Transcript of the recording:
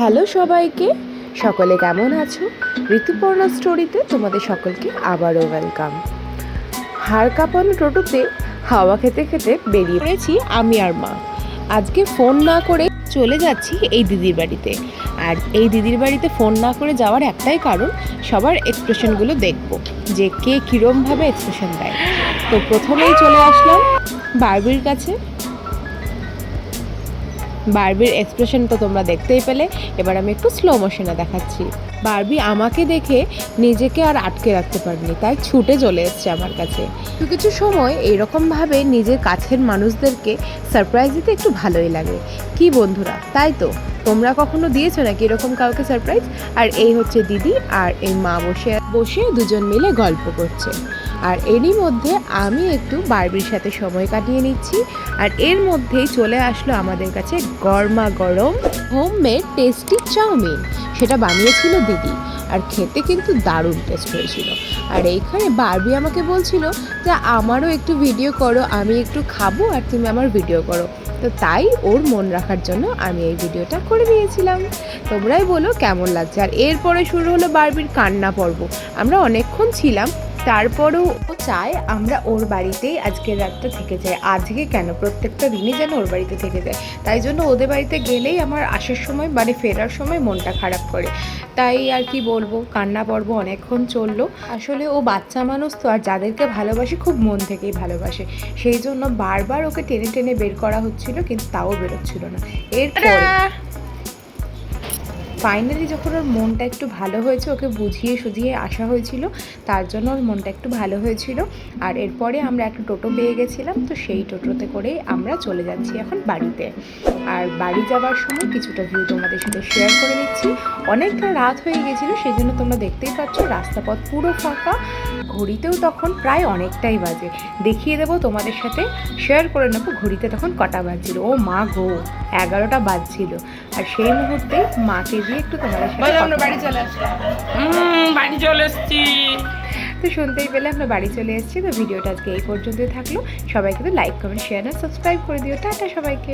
Hello সবাইকে, সকলে কেমন আছো? ঋতুপর্ণা স্টোরিতে তোমাদের সকলকে আবারও ওয়েলকাম। হাড় কাঁপানো টোটোতে হাওয়া খেতে খেতে বেরিয়ে পড়েছি আমি আর মা। আজকে ফোন না করে চলে যাচ্ছি এই দিদির বাড়িতে। আর এই দিদির বাড়িতে ফোন না করে যাওয়ার একটাই কারণ, সবার এক্সপ্রেশনগুলো দেখবো যে কে কীরমভাবে এক্সপ্রেশন দেয়। তো প্রথমেই চলে আসলাম বারবির কাছে। বারবির এক্সপ্রেশন তো তোমরা দেখতেই পেলে, এবার আমি একটু স্লো মোশনে দেখাচ্ছি। বারবি আমাকে দেখে নিজেকে আর আটকে রাখতে পারেনি, তাই ছুটে চলে এসছে আমার কাছে। কিছু সময় এইরকমভাবে নিজের কাছের মানুষদেরকে সারপ্রাইজ দিতে একটু ভালোই লাগে, কি বন্ধুরা? তাই তো, তোমরা কখনো দিয়েছো নাকি এরকম কাউকে সারপ্রাইজ? আর এই হচ্ছে দিদি আর এই মা বসে বসে দুজন মিলে গল্প করছে। আর এরই মধ্যে আমি একটু বারবির সাথে সময় কাটিয়ে নিচ্ছি। আর এর মধ্যেই চলে আসলো আমাদের কাছে গরমা গরম হোমমেড টেস্টি চাউমিন। সেটা বানিয়েছিল দিদি, আর খেতে কিন্তু দারুণ টেস্ট হয়েছিল। আর এইখানে বারবি আমাকে বলছিল যে আমারও একটু ভিডিও করো, আমি একটু খাবো আর তুমি আমার ভিডিও করো। তো তাই ওর মন রাখার জন্য আমি এই ভিডিওটা করে দিয়েছিলাম। তোমরাই বলো কেমন লাগছে। আর এরপরে শুরু হলো বারবির কান্না পর্ব। আমরা অনেকক্ষণ ছিলাম, তারপরেও ও চায় আমরা ওর বাড়িতেই আজকের রাতটা থেকে যাই। আজকে কেন, প্রত্যেকটা দিনই যেন ওর বাড়িতে থেকে যায়। তাই জন্য ওদের বাড়িতে গেলেই আমার আসার সময় মানে ফেরার সময় মনটা খারাপ করে। তাই আর কি বলবো, কান্না পর্ব অনেকক্ষণ চললো। আসলে ও বাচ্চা মানুষ তো, আর যাদেরকে ভালোবাসে খুব মন থেকেই ভালোবাসে, সেই জন্য বারবার ওকে টেনে টেনে বের করা হচ্ছিল, কিন্তু তাও বেরোচ্ছিল না। এরপরে ফাইনালি যখন ওর মনটা একটু ভালো হয়েছে, ওকে বুঝিয়ে সুঝিয়ে আসা হয়েছিল, তার জন্য ওর মনটা একটু ভালো হয়েছিল। আর এরপরে আমরা একটা টোটো পেয়ে গেছিলাম, তো সেই টোটোতে করে আমরা চলে যাচ্ছি এখন বাড়িতে। আর বাড়ি যাওয়ার সময় কিছুটা ভিউ তোমাদের সাথে শেয়ার করে নিচ্ছি। অনেকটা রাত হয়ে গেছিলো, সেই জন্য তোমরা দেখতেই পাচ্ছ রাস্তাপথ পুরো ফাঁকা। ঘড়িতেও তখন প্রায় অনেকটাই বাজে, দেখিয়ে দেবো তোমাদের সাথে, শেয়ার করে নেবো ঘড়িতে তখন কটা বাজছিল। ও মা গো, 11টা বাজছিল। আর সেই মুহূর্তে মাকে দিয়ে একটু তোমাদের সাথে আমরা বাড়ি চলে আসলাম। বাড়ি চলে এসেছি। তো শুনতেই পেলে আমরা বাড়ি চলে এসেছি। তো ভিডিওটা আজকে এই পর্যন্তই থাকলো। সবাইকে তো লাইক কমেন্ট শেয়ার আর সাবস্ক্রাইব করে দিও। টাটা সবাইকে।